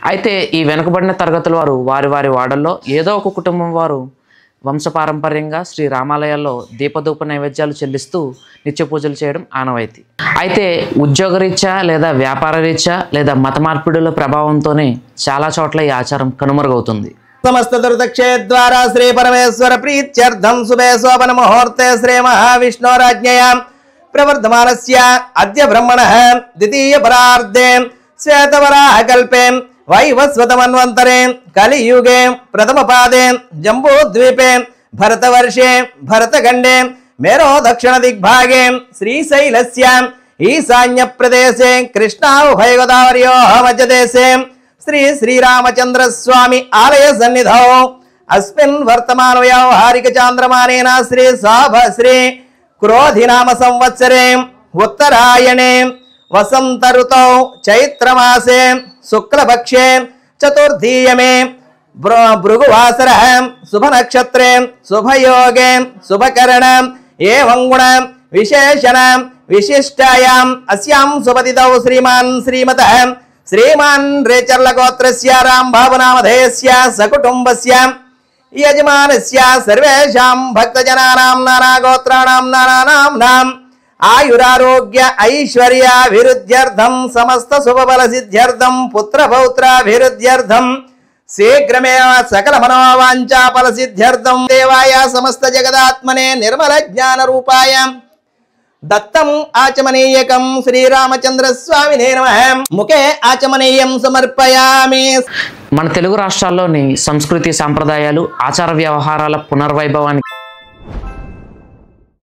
అయితే ఈ వెనుకబడిన తరగతుల వారు వారి వారి వాడల్లో ఏదో ఒక కుటుంబం వారు వంశపారంపర్యంగా శ్రీ రామాలయాల్లో దీపధూప నైవేద్యాలు చెల్లిస్తూ నిత్య పూజలు చేయడం ఆనవాయితీ. అయితే ఉద్యోగరీత్యా లేదా వ్యాపార రీత్యా లేదా మత మార్పిడుల ప్రభావంతోనే చాలా చోట్ల ఈ ఆచారం కనుమరుగవుతుంది. సమస్త దుర్దక్షేద్వారా శ్రీ పరమేశ్వర ప్రీత్యర్థం శుభే శోభన ముహూర్తే శ్రీ మహావిష్ణోరాజ్ఞయా ప్రవర్ధమానస్య అద్య బ్రహ్మణః ద్వితీయ పరార్ధే శ్వేతవరాహ కల్పే వైవస్వతమన్వంతరే కలియుగే ప్రథమ పాదే జంబూద్వీపే భరతవర్షే భరతఖండే మేరో దక్షిణ దిగ్భాగే శ్రీశైలస్య ఈశాన్య ప్రదేశే కృష్ణాభయగోదావర్యోః మధ్యదేశే శ్రీ శ్రీరామచంద్ర స్వామి ఆలయ సన్నిధౌ అస్మిన్ వర్తమాన వ్యవహారిక చాంద్రమానేన శ్రీ క్రోధినామ సంవత్సరే ఉత్తరాయణే వసంత ఋతౌ చైత్రమాసే శుక్లపక్షే చతుర్థీయమే భృగువాసర శుభ నక్షత్రే శుభయోగే శుభకరణ ఏవం గుణ విశేషణ విశిష్టాయాం అస్యాం శుభతిథౌ శ్రీమాన్ శ్రీమతః శ్రీమాన్ రేచర్ల గోత్రస్య రాంబాబునామధేయస్య సకుటుంబస్య యజమానస్య సర్వేషాం భక్తజనానాం నానాగోత్రాణాం నానానాంనాం ఆయురారోగ్య ఐశ్వర్యాభివృద్ధ్యర్థం సమస్త శుభబల సిద్ధ్యర్థం పుత్రపౌత్రాభివృద్ధ్యర్థం శీఘ్రమేవ సకల మనోవాంఛా ఫల సిద్ధ్యర్థం దేవాయ సమస్త జగదాత్మనే నిర్మల జ్ఞాన రూపాయ దత్తం ఆచమనీయకం శ్రీరామచంద్ర స్వామినే నమః ముఖే ఆచమనీయం సమర్పయామి. మన తెలుగు రాష్ట్రాల్లోని సంస్కృతి సాంప్రదాయాలు ఆచార వ్యవహారాల పునర్వైభవానికి